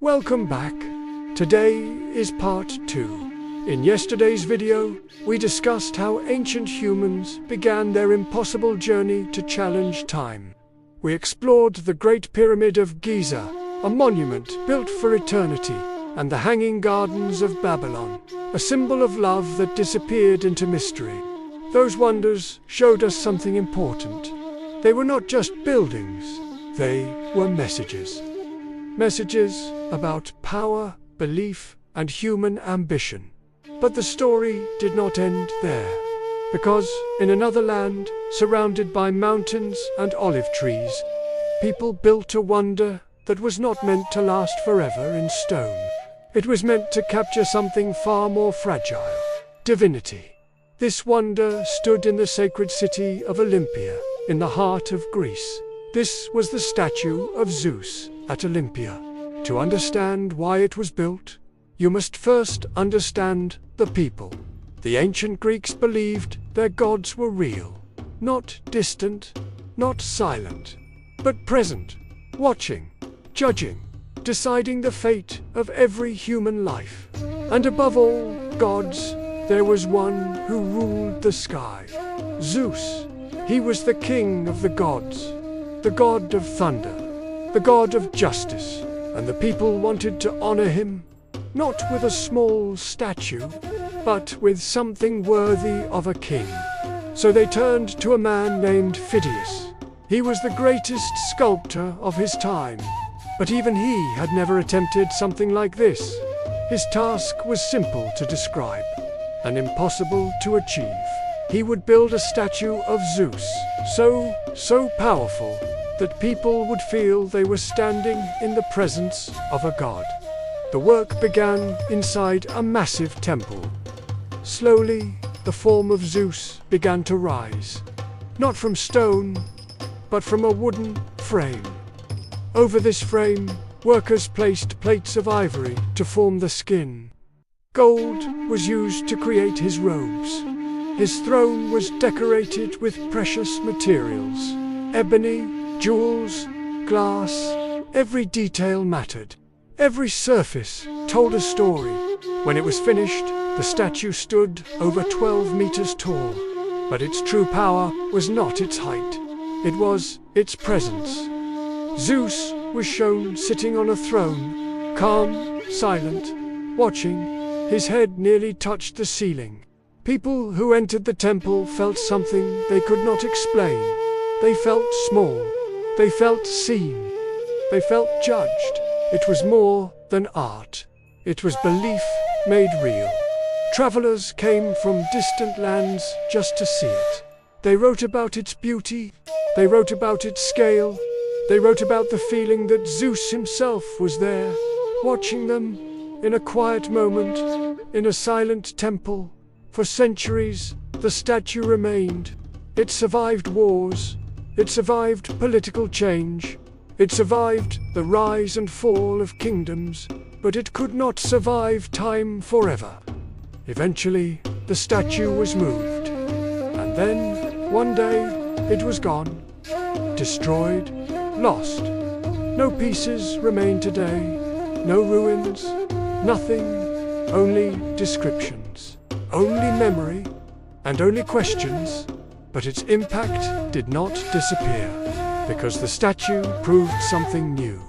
Welcome back. Today is part 2. In yesterday's video, we discussed how ancient humans began their impossible journey to challenge time. We explored the Great Pyramid of Giza, a monument built for eternity, and the Hanging Gardens of Babylon, a symbol of love that disappeared into mystery. Those wonders showed us something important. They were not just buildings, they were messages. Messages about power, belief, and human ambition. But the story did not end there. Because in another land, surrounded by mountains and olive trees, people built a wonder that was not meant to last forever in stone. It was meant to capture something far more fragile: divinity. This wonder stood in the sacred city of Olympia, in the heart of Greece. This was the statue of Zeus at Olympia. To understand why it was built, you must first understand the people. The ancient Greeks believed their gods were real, not distant, not silent, but present, watching, judging, deciding the fate of every human life. And above all gods, there was one who ruled the sky: Zeus. He was the king of the gods, the god of thunder, the god of justice, and the people wanted to honor him, not with a small statue, but with something worthy of a king. So they turned to a man named Phidias. He was the greatest sculptor of his time, but even he had never attempted something like this. His task was simple to describe, and impossible to achieve. He would build a statue of Zeus, so powerful that people would feel they were standing in the presence of a god. The work began inside a massive temple. Slowly, the form of Zeus began to rise, not from stone, but from a wooden frame. Over this frame, workers placed plates of ivory to form the skin. Gold was used to create his robes. His throne was decorated with precious materials: ebony, jewels, glass. Every detail mattered. Every surface told a story. When it was finished, the statue stood over 12 meters tall. But its true power was not its height. It was its presence. Zeus was shown sitting on a throne, calm, silent, watching. His head nearly touched the ceiling. People who entered the temple felt something they could not explain. They felt small. They felt seen. They felt judged. It was more than art. It was belief made real. Travelers came from distant lands just to see it. They wrote about its beauty. They wrote about its scale. They wrote about the feeling that Zeus himself was there, watching them in a quiet moment, in a silent temple. For centuries, the statue remained. It survived wars. It survived political change. It survived the rise and fall of kingdoms, but it could not survive time forever. Eventually, the statue was moved. And then, one day, it was gone. Destroyed, lost. No pieces remain today. No ruins. Nothing. Only descriptions. Only memory. And only questions. But its impact did not disappear, because the statue proved something new.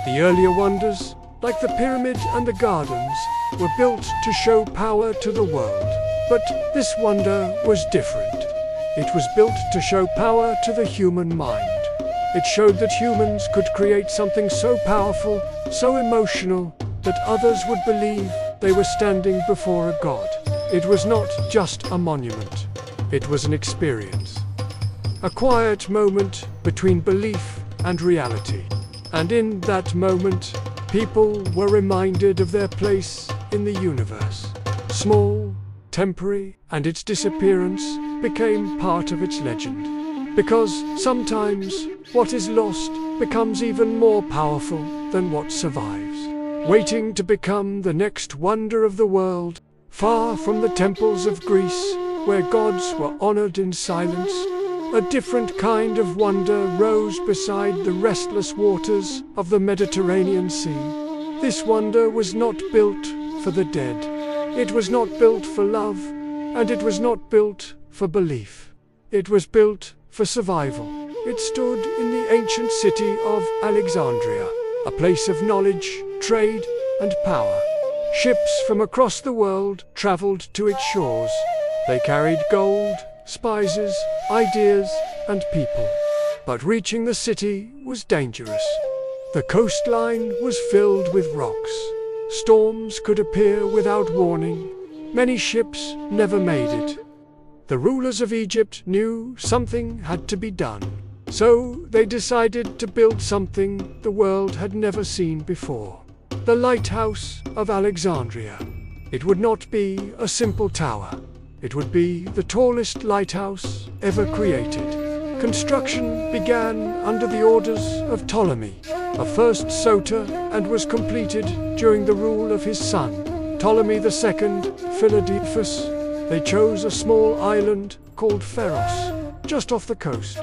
The earlier wonders, like the pyramid and the gardens, were built to show power to the world. But this wonder was different. It was built to show power to the human mind. It showed that humans could create something so powerful, so emotional, that others would believe they were standing before a god. It was not just a monument. It was an experience. A quiet moment between belief and reality. And in that moment, people were reminded of their place in the universe. Small, temporary, and its disappearance became part of its legend. Because sometimes what is lost becomes even more powerful than what survives. Waiting to become the next wonder of the world, far from the temples of Greece, where gods were honored in silence, a different kind of wonder rose beside the restless waters of the Mediterranean Sea. This wonder was not built for the dead. It was not built for love, and it was not built for belief. It was built for survival. It stood in the ancient city of Alexandria, a place of knowledge, trade, and power. Ships from across the world traveled to its shores. They carried gold, spices, ideas, and people. But reaching the city was dangerous. The coastline was filled with rocks. Storms could appear without warning. Many ships never made it. The rulers of Egypt knew something had to be done. So they decided to build something the world had never seen before. The Lighthouse of Alexandria. It would not be a simple tower. It would be the tallest lighthouse ever created. Construction began under the orders of Ptolemy, a first soter, and was completed during the rule of his son, Ptolemy II Phidias. They chose a small island called Pharos, just off the coast,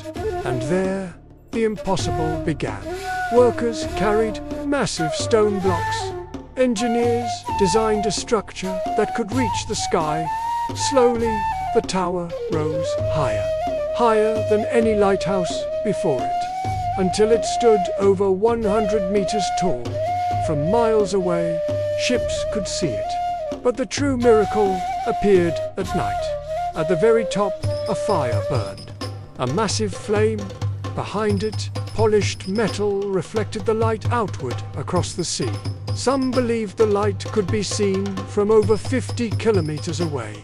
and there the impossible began. Workers carried massive stone blocks. Engineers designed a structure that could reach the sky. Slowly, the tower rose higher, higher than any lighthouse before it, until it stood over 100 meters tall. From miles away, ships could see it. But the true miracle appeared at night. At the very top, a fire burned. A massive flame. Behind it, polished metal reflected the light outward across the sea. Some believed the light could be seen from over 50 kilometers away.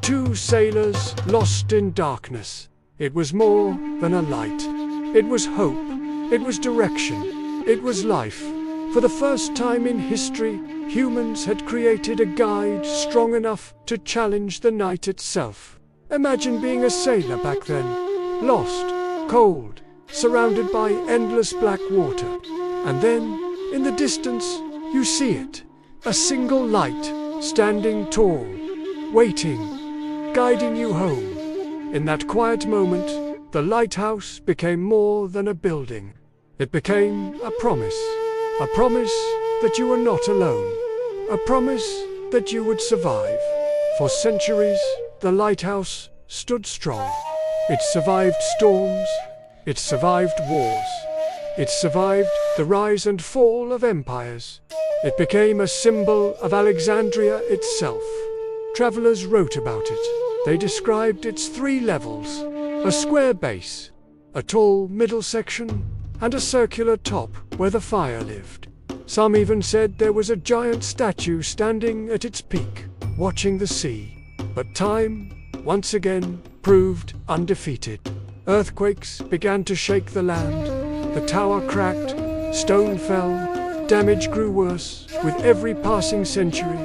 Two sailors lost in darkness. It was more than a light. It was hope. It was direction. It was life. For the first time in history, humans had created a guide strong enough to challenge the night itself. Imagine being a sailor back then, lost, cold, surrounded by endless black water. And then, in the distance, you see it. A single light, standing tall, waiting, guiding you home. In that quiet moment, the lighthouse became more than a building. It became a promise that you were not alone, a promise that you would survive. For centuries, the lighthouse stood strong. It survived storms, it survived wars, it survived the rise and fall of empires. It became a symbol of Alexandria itself. Travelers wrote about it. They described its 3 levels, a square base, a tall middle section, and a circular top where the fire lived. Some even said there was a giant statue standing at its peak, watching the sea. But time, once again, proved undefeated. Earthquakes began to shake the land. The tower cracked, stone fell, damage grew worse with every passing century,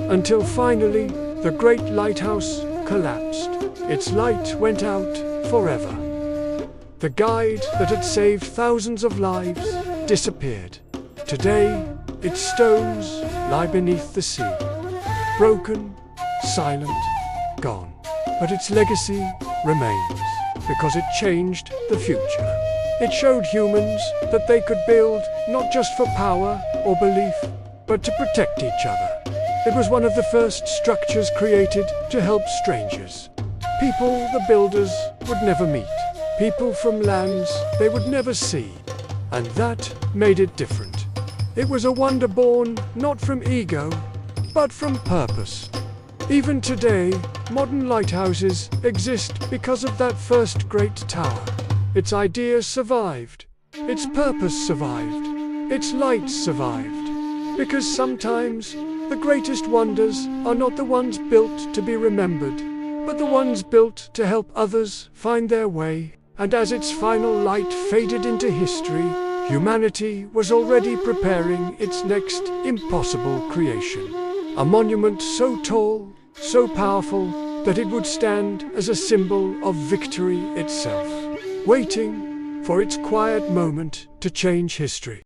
until finally the great lighthouse collapsed. Its light went out forever. The guide that had saved thousands of lives disappeared. Today, its stones lie beneath the sea, broken, silent, gone. But its legacy remains, because it changed the future. It showed humans that they could build not just for power or belief, but to protect each other. It was one of the first structures created to help strangers. People the builders would never meet. People from lands they would never see. And that made it different. It was a wonder born not from ego, but from purpose. Even today, modern lighthouses exist because of that first great tower. Its idea survived. Its purpose survived. Its light survived. Because sometimes the greatest wonders are not the ones built to be remembered, but the ones built to help others find their way. And as its final light faded into history, humanity was already preparing its next impossible creation. A monument so tall, so powerful, that it would stand as a symbol of victory itself, waiting for its quiet moment to change history.